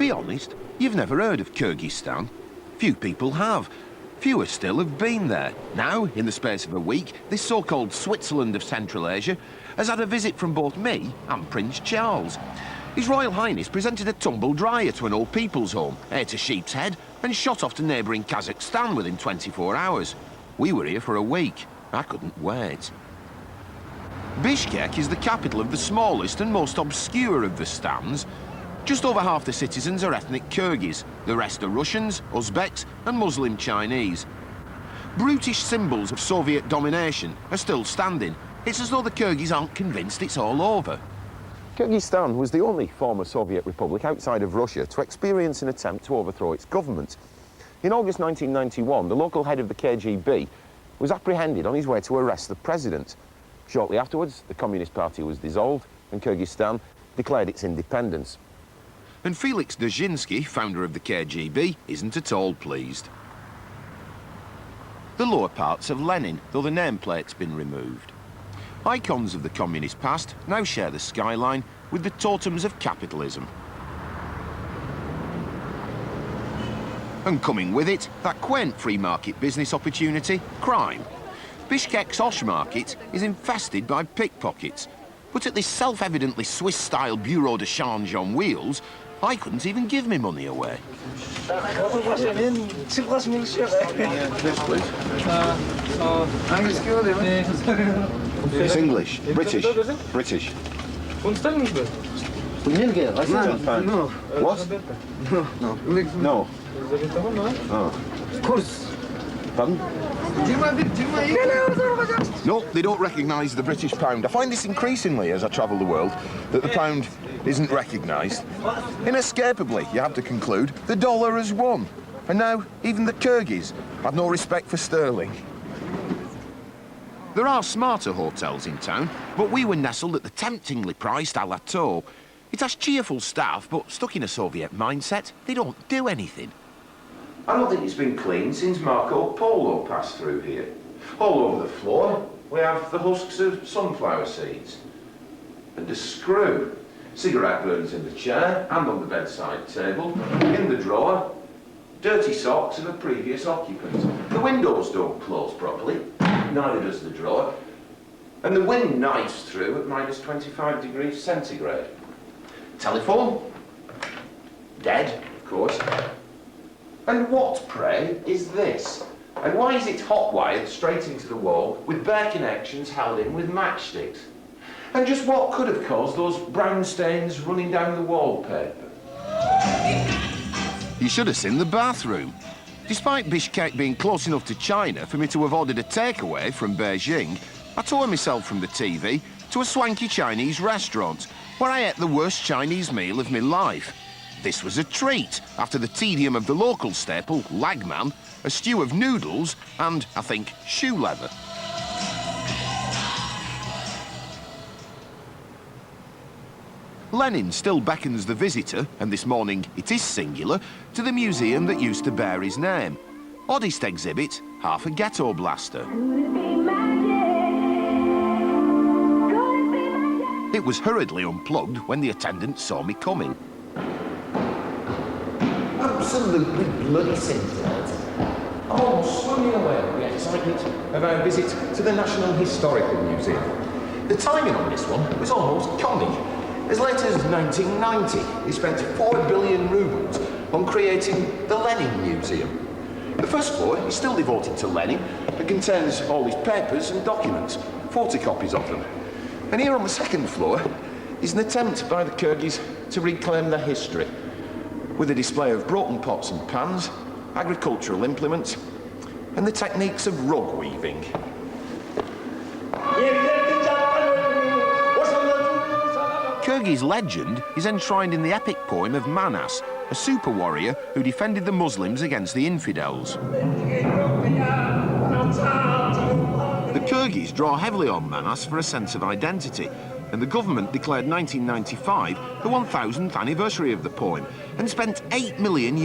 Be honest, you've never heard of Kyrgyzstan. Few people have. Fewer still have been there. Now, in the space of a week, this so-called Switzerland of Central Asia has had a visit from both me and Prince Charles. His Royal Highness presented a tumble dryer to an old people's home, ate a sheep's head, and shot off to neighbouring Kazakhstan within 24 hours. We were here for a week. I couldn't wait. Bishkek is the capital of the smallest and most obscure of the stans. Just over half the citizens are ethnic Kyrgyz. The rest are Russians, Uzbeks, and Muslim Chinese. Brutish symbols of Soviet domination are still standing. It's as though the Kyrgyz aren't convinced it's all over. Kyrgyzstan was the only former Soviet republic outside of Russia to experience an attempt to overthrow its government. In August 1991, the local head of the KGB was apprehended on his way to arrest the president. Shortly afterwards, the Communist Party was dissolved and Kyrgyzstan declared its independence. And Felix Dzerzhinsky, founder of the KGB, isn't at all pleased. The lower parts of Lenin, though the nameplate's been removed. Icons of the communist past now share the skyline with the totems of capitalism. And coming with it, that quaint free market business opportunity, crime. Bishkek's Osh market is infested by pickpockets. But at this self-evidently Swiss-style bureau de change on wheels, I couldn't even give me money away. Yes, please. It's English. British. British. No. What? No. No. Oh. Of course. Pardon? No, they don't recognise the British pound. I find this increasingly, as I travel the world, that the pound isn't recognised. Inescapably, you have to conclude, the dollar has won. And now, even the Kyrgyz have no respect for sterling. There are smarter hotels in town, but we were nestled at the temptingly priced Alato. It has cheerful staff, but stuck in a Soviet mindset, they don't do anything. I don't think it's been cleaned since Marco Polo passed through here. All over the floor, we have the husks of sunflower seeds. And a screw. Cigarette burns in the chair and on the bedside table. In the drawer, dirty socks of a previous occupant. The windows don't close properly, neither does the drawer. And the wind knives through at minus 25 degrees centigrade. Telephone? Dead, of course. And what, pray, is this? And why is it hot-wired straight into the wall with bare connections held in with matchsticks? And just what could have caused those brown stains running down the wallpaper? You should have seen the bathroom. Despite Bishkek being close enough to China for me to have ordered a takeaway from Beijing, I tore myself from the TV to a swanky Chinese restaurant where I ate the worst Chinese meal of my life. This was a treat after the tedium of the local staple, lagman, a stew of noodles and, I think, shoe leather. Lenin still beckons the visitor, and this morning it is singular, to the museum that used to bear his name. Oddest exhibit, half a ghetto blaster. It was hurriedly unplugged when the attendant saw me coming. Absolutely bloody scintillating. I'm almost swimming away with the excitement of our visit to the National Historical Museum. The timing on this one was almost comic. As late as 1990, they spent 4 billion rubles on creating the Lenin Museum. The first floor is still devoted to Lenin and contains all his papers and documents, photocopies of them. And here on the second floor is an attempt by the Kyrgyz to reclaim their history, with a display of broken pots and pans, agricultural implements, and the techniques of rug weaving. Kyrgyz legend is enshrined in the epic poem of Manas, a super warrior who defended the Muslims against the infidels. The Kyrgyz draw heavily on Manas for a sense of identity, and the government declared 1995 the 1000th anniversary of the poem and spent $8 million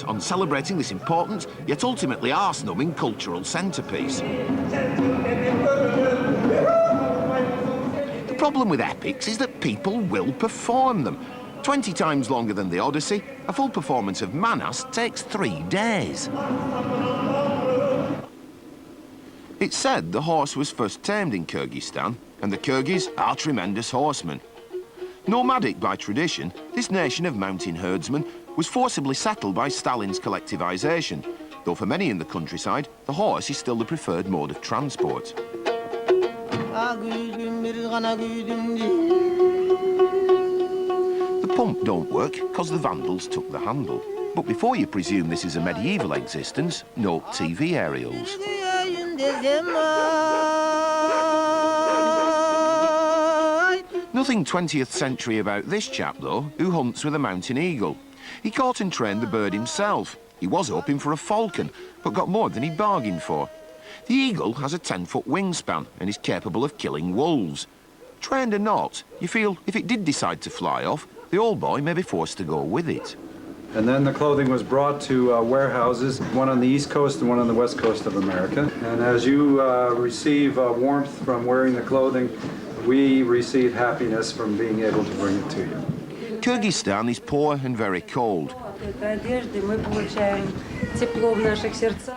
on celebrating this important, yet ultimately arse-numbing cultural centrepiece. The problem with epics is that people will perform them. 20 times longer than the Odyssey, a full performance of Manas takes 3 days. It's said the horse was first tamed in Kyrgyzstan, and the Kyrgyz are tremendous horsemen. Nomadic by tradition, this nation of mountain herdsmen was forcibly settled by Stalin's collectivization, though for many in the countryside, the horse is still the preferred mode of transport. The pump don't work because the vandals took the handle. But before you presume this is a medieval existence, note TV aerials. Nothing 20th century about this chap, though, who hunts with a mountain eagle. He caught and trained the bird himself. He was hoping for a falcon, but got more than he bargained for. The eagle has a 10-foot wingspan and is capable of killing wolves. Trained or not, you feel if it did decide to fly off, the old boy may be forced to go with it. And then the clothing was brought to warehouses, one on the East Coast and one on the West Coast of America. And as you receive warmth from wearing the clothing, we receive happiness from being able to bring it to you. Kyrgyzstan is poor and very cold.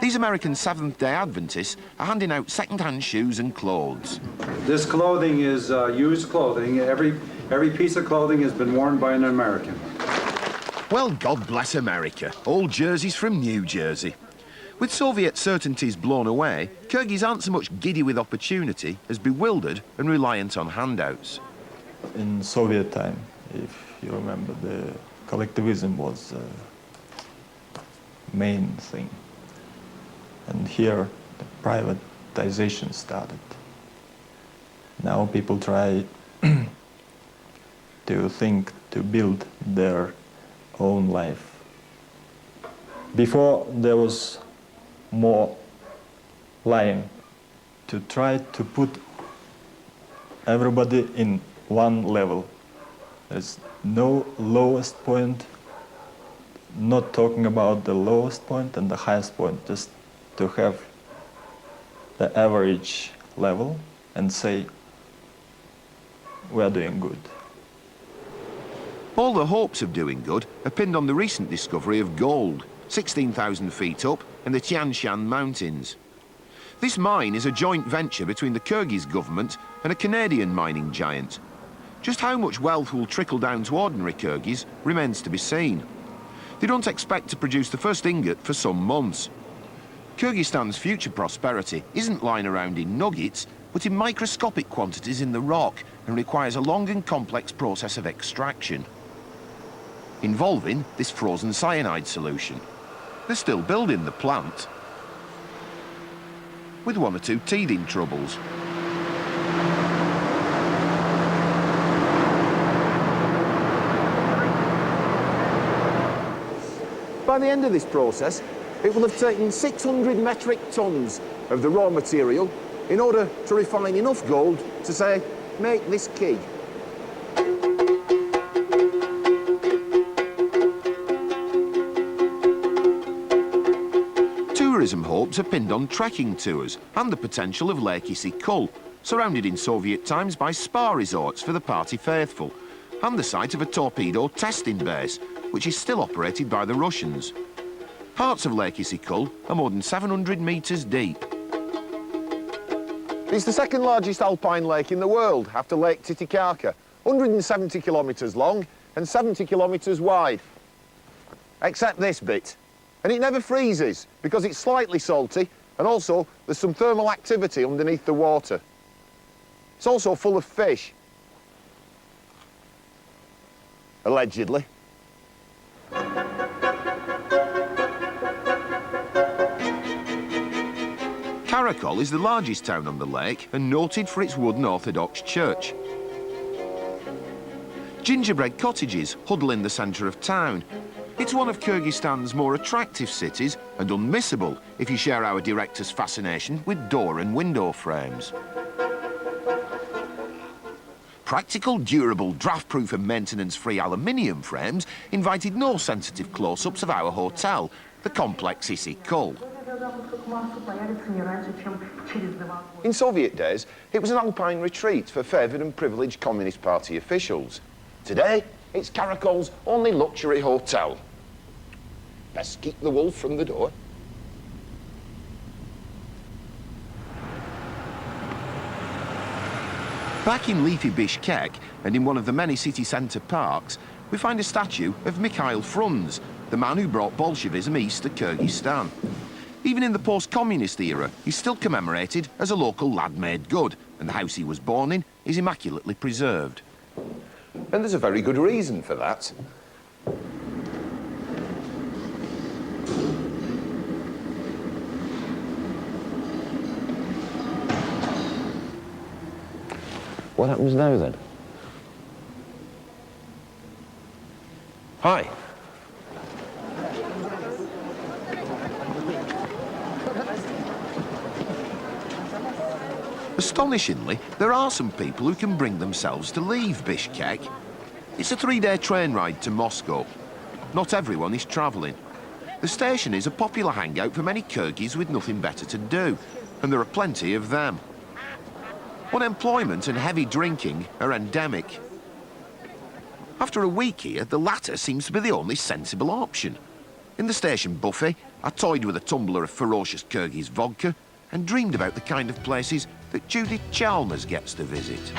These American Seventh-day Adventists are handing out second-hand shoes and clothes. This clothing is used clothing. Every piece of clothing has been worn by an American. Well, God bless America. Old jerseys from New Jersey. With Soviet certainties blown away, Kyrgyz aren't so much giddy with opportunity as bewildered and reliant on handouts. In Soviet time, if you remember, the collectivism was the main thing. And here, the privatization started. Now people try to build their own life. Before, there was more lying, to try to put everybody in one level. There's no lowest point, not talking about the lowest point and the highest point, just to have the average level and say, we are doing good. All the hopes of doing good are pinned on the recent discovery of gold, 16,000 feet up in the Tian Shan Mountains. This mine is a joint venture between the Kyrgyz government and a Canadian mining giant. Just how much wealth will trickle down to ordinary Kyrgyz remains to be seen. They don't expect to produce the first ingot for some months. Kyrgyzstan's future prosperity isn't lying around in nuggets, but in microscopic quantities in the rock, and requires a long and complex process of extraction, involving this frozen cyanide solution. They're still building the plant, with 1 or 2 teething troubles. By the end of this process, it will have taken 600 metric tons of the raw material in order to refine enough gold to say, make this key. Tourism hopes are pinned on trekking tours and the potential of Lake Issyk-Kul, surrounded in Soviet times by spa resorts for the party faithful, and the site of a torpedo testing base, which is still operated by the Russians. Parts of Lake Issyk-Kul are more than 700 metres deep. It's the second largest alpine lake in the world, after Lake Titicaca, 170 kilometres long and 70 kilometres wide. Except this bit. And it never freezes, because it's slightly salty, and also there's some thermal activity underneath the water. It's also full of fish. Allegedly. Karakol is the largest town on the lake and noted for its wooden Orthodox church. Gingerbread cottages huddle in the centre of town. It's one of Kyrgyzstan's more attractive cities and unmissable if you share our director's fascination with door and window frames. Practical, durable, draft-proof and maintenance-free aluminium frames invited no sensitive close-ups of our hotel, the complex Issyk-Kul. In Soviet days, it was an alpine retreat for favoured and privileged Communist Party officials. Today, It's Caracol's only luxury hotel. Best keep the wolf from the door. Back in leafy Bishkek, and in one of the many city centre parks, we find a statue of Mikhail Frunze, the man who brought Bolshevism east to Kyrgyzstan. Even in the post-communist era, he's still commemorated as a local lad made good, and the house he was born in is immaculately preserved. And there's a very good reason for that. What happens now, then? Hi. Astonishingly, there are some people who can bring themselves to leave Bishkek. It's a 3-day train ride to Moscow. Not everyone is travelling. The station is a popular hangout for many Kyrgyz with nothing better to do, and there are plenty of them. Unemployment and heavy drinking are endemic. After a week here, the latter seems to be the only sensible option. In the station buffet, I toyed with a tumbler of ferocious Kyrgyz vodka and dreamed about the kind of places that Judith Chalmers gets to visit.